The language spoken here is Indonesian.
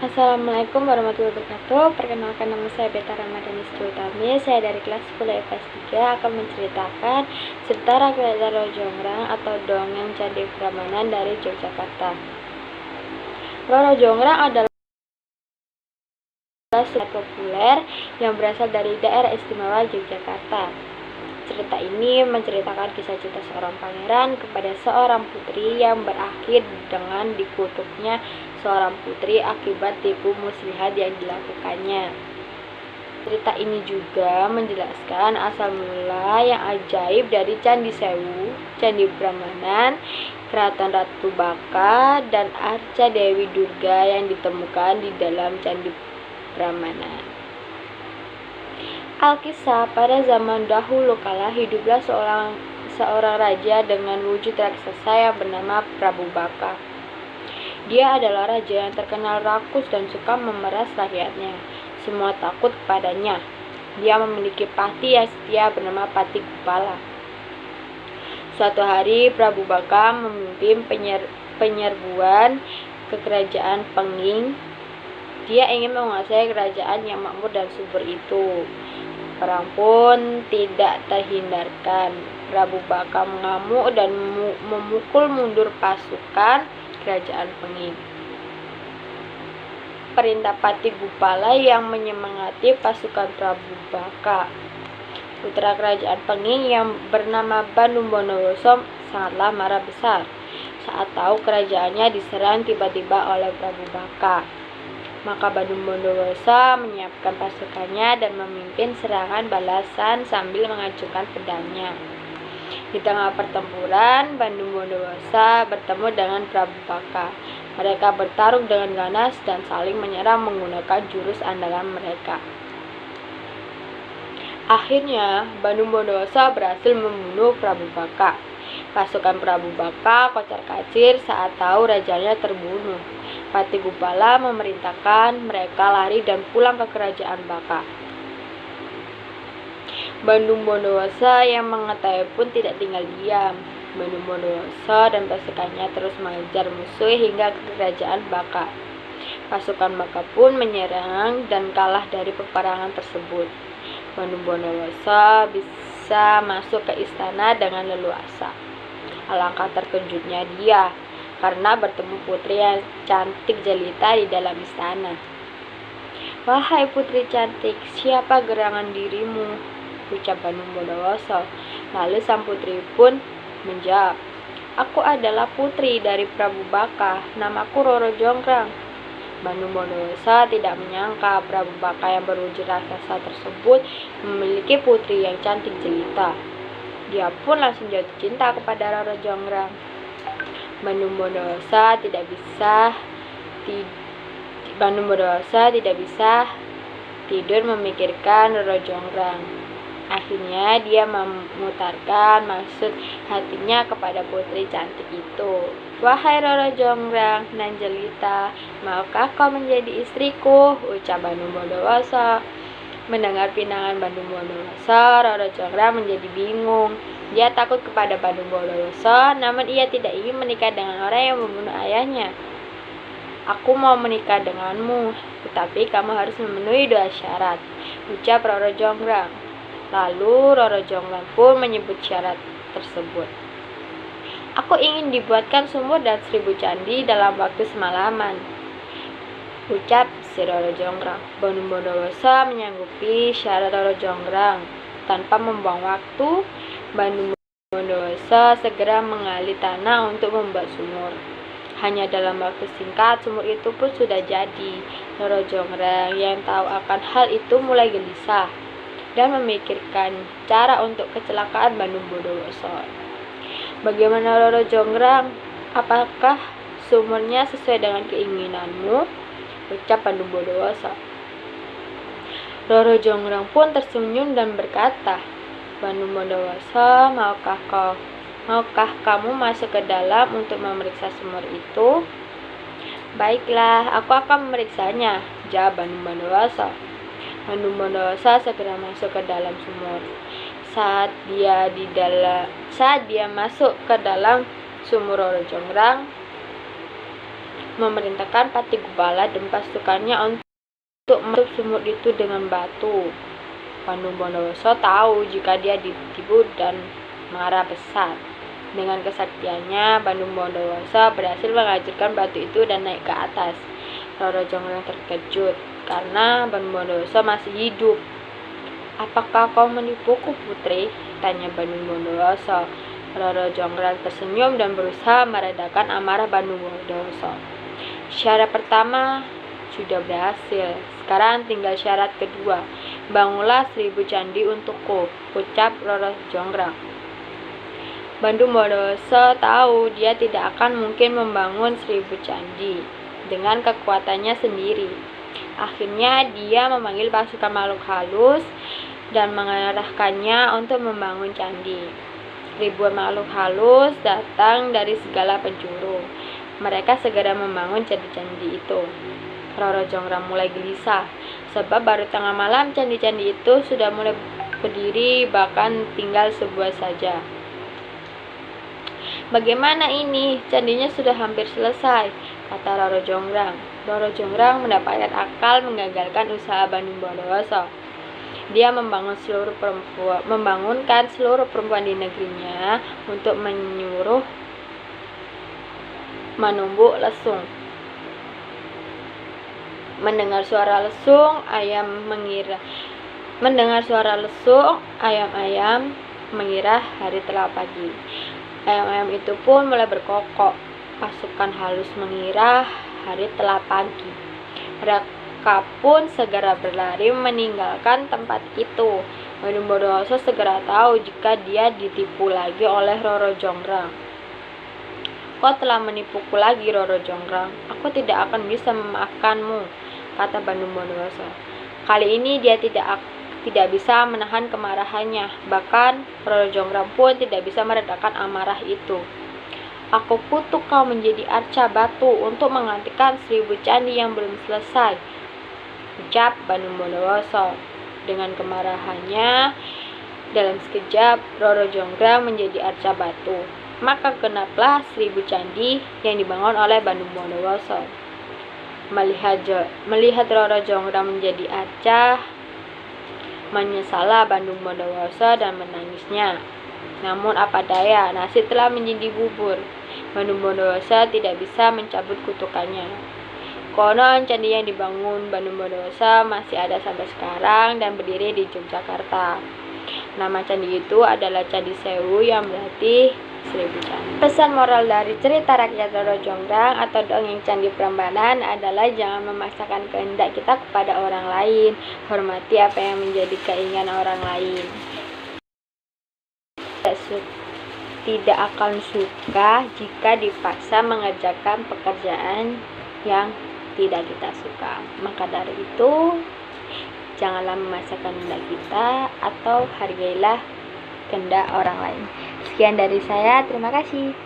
Assalamualaikum warahmatullahi wabarakatuh. Perkenalkan, nama saya Beta Ramadhani Utami. Saya dari kelas 10 IPS 3 akan menceritakan cerita rakyat Roro Jonggrang atau dongeng Candi Prambanan dari Yogyakarta. Roro Jonggrang adalah surat populer yang berasal dari daerah istimewa Yogyakarta. Cerita ini menceritakan kisah cinta seorang pangeran kepada seorang putri yang berakhir dengan dikutuknya seorang putri akibat tipu muslihat yang dilakukannya. Cerita ini juga menjelaskan asal mula yang ajaib dari Candi Sewu, Candi Prambanan, Keraton Ratu Baka, dan arca Dewi Durga yang ditemukan di dalam Candi Prambanan. Alkisah, pada zaman dahulu kala hiduplah seorang raja dengan wujud raksasa yang bernama Prabu Baka. Dia adalah raja yang terkenal rakus dan suka memeras rakyatnya. Semua takut kepadanya. Dia memiliki pati yang setia bernama Pati Gupala. Suatu hari Prabu Baka memimpin penyerbuan ke kerajaan Penging. Dia ingin menguasai kerajaan yang makmur dan subur itu. Perang pun tidak terhindarkan. Prabu Baka mengamuk dan memukul mundur pasukan kerajaan Penging. Perintah Pati Gupala yang menyemangati pasukan Prabu Baka. Putra kerajaan Penging yang bernama Bandung Bondowoso sangatlah marah besar saat tahu kerajaannya diserang tiba-tiba oleh Prabu Baka. Maka Bandung Bondowoso menyiapkan pasukannya dan memimpin serangan balasan sambil mengacungkan pedangnya. Di tengah pertempuran, Bandung Bondowoso bertemu dengan Prabu Baka. Mereka bertarung dengan ganas dan saling menyerang menggunakan jurus andalan mereka. Akhirnya, Bandung Bondowoso berhasil membunuh Prabu Baka. Pasukan Prabu Baka kocar-kacir saat tahu rajanya terbunuh. Pati Gupala memerintahkan mereka lari dan pulang ke kerajaan Baka. Bandung Bondowoso yang mengetahui pun tidak tinggal diam. Bandung Bondowoso dan pasukannya terus mengejar musuh hingga ke kerajaan Baka. Pasukan Baka pun menyerang dan kalah dari peperangan tersebut. Bandung Bondowoso bisa masuk ke istana dengan leluasa. Alangkah terkejutnya dia karena bertemu putri yang cantik jelita di dalam istana. "Wahai putri cantik, siapa gerangan dirimu?" ucap Bandung Bondowoso. Lalu sang putri pun menjawab, "Aku adalah putri dari Prabu Baka, namaku Roro Jonggrang." Bandung Bondowoso tidak menyangka Prabu Baka yang berwujud raksasa tersebut memiliki putri yang cantik jelita. Dia pun langsung jatuh cinta kepada Roro Jonggrang. Bandung Bondowoso tidak bisa tidur memikirkan Roro Jonggrang. Akhirnya dia memutarkan maksud hatinya kepada putri cantik itu. "Wahai Roro Jonggrang nan jelita, maukah kau menjadi istriku?" ucap Bandung Bondowoso. Mendengar pinangan Bandung Bondowoso, Roro Jonggrang menjadi bingung. Dia takut kepada Bandung Bondowoso, namun ia tidak ingin menikah dengan orang yang membunuh ayahnya. "Aku mau menikah denganmu, tetapi kamu harus memenuhi 2 syarat," ucap Roro Jonggrang. Lalu Roro Jonggrang pun menyebut syarat tersebut. "Aku ingin dibuatkan sumur dan 1000 candi dalam waktu semalaman," ucap si Roro Jonggrang. Bandung Bondowoso menyanggupi syarat Roro Jonggrang. Tanpa membuang waktu, Bandung Bondowoso segera menggali tanah untuk membuat sumur. Hanya dalam waktu singkat, sumur itu pun sudah jadi. Roro Jonggrang yang tahu akan hal itu mulai gelisah dan memikirkan cara untuk kecelakaan Bandung Bondowoso. "Bagaimana Roro Jonggrang? Apakah sumurnya sesuai dengan keinginanmu?" ucap Bandung Bondowoso. Roro Jonggrang pun tersenyum dan berkata, "Bandung Bondowoso, maukah kamu masuk ke dalam untuk memeriksa sumur itu?" "Baiklah, aku akan memeriksanya," jawab Bandung Bondowoso. Bandung Bondowoso segera masuk ke dalam sumur. Saat dia masuk ke dalam sumur Roro Jonggrang, memerintahkan Pattigupala dan pasukannya untuk menutup sumur itu dengan batu. Bandung Bondowoso tahu jika dia ditipu dan marah besar. Dengan kesaktiannya, Bandung Bondowoso berhasil menghancurkan batu itu dan naik ke atas. Roro Jonggrang terkejut karena Bandung Bondowoso masih hidup. "Apakah kau menipuku, putri?" tanya Bandung Bondowoso. Roro Jonggrang tersenyum dan berusaha meredakan amarah Bandung Bondowoso. "Syarat pertama sudah berhasil. Sekarang tinggal syarat kedua. Bangunlah 1000 candi untukku," ucap Roro Jonggrang. Bandung Bondowoso tahu dia tidak akan mungkin membangun 1000 candi dengan kekuatannya sendiri. Akhirnya dia memanggil pasukan makhluk halus dan mengarahkannya untuk membangun candi. Ribuan makhluk halus datang dari segala penjuru. Mereka segera membangun candi-candi itu. Roro Jonggrang mulai gelisah, sebab baru tengah malam candi-candi itu sudah mulai berdiri, bahkan tinggal sebuah saja. "Bagaimana ini? Candinya sudah hampir selesai," kata Roro Jonggrang. Roro Jonggrang mendapatkan akal menggagalkan usaha Bandung Bondowoso. Dia membangunkan seluruh perempuan di negerinya untuk menumbuk lesung. Mendengar suara lesung, ayam-ayam mengira hari telah pagi. Ayam-ayam itu pun mulai berkokok. Pasukan halus mengira hari telah pagi. Mereka pun segera berlari meninggalkan tempat itu. Bandung Bondowoso segera tahu jika dia ditipu lagi oleh Roro Jonggrang. "Kau telah menipuku lagi, Roro Jonggrang. Aku tidak akan bisa memaafkanmu," kata Bandung Bondowoso. Kali ini dia tidak bisa menahan kemarahannya. Bahkan Roro Jonggrang pun tidak bisa meredakan amarah itu. "Aku kutuk kau menjadi arca batu untuk menggantikan 1000 candi yang belum selesai," ucap Bandung Bondowoso. Dengan kemarahannya, dalam sekejap Roro Jonggrang menjadi arca batu. Maka genaplah 1000 candi yang dibangun oleh Bandung Bondowoso. Melihat Roro Jonggrang menjadi arca, menyesallah Bandung Bondowoso dan menangisnya. Namun apa daya, nasi telah menjadi bubur. Bandung Bondowoso tidak bisa mencabut kutukannya. Konon candi yang dibangun Bandung Bondowoso masih ada sampai sekarang dan berdiri di Yogyakarta. Nama candi itu adalah Candi Sewu yang berarti 1000 candi. Pesan moral dari cerita rakyat Roro Jonggrang atau dongeng Candi Prambanan adalah jangan memaksakan kehendak kita kepada orang lain. Hormati apa yang menjadi keinginan orang lain. Tidak akan suka jika dipaksa mengerjakan pekerjaan yang tidak kita suka. Maka dari itu, janganlah memaksakan kehendak kita atau hargailah kehendak orang lain. Sekian dari saya, terima kasih.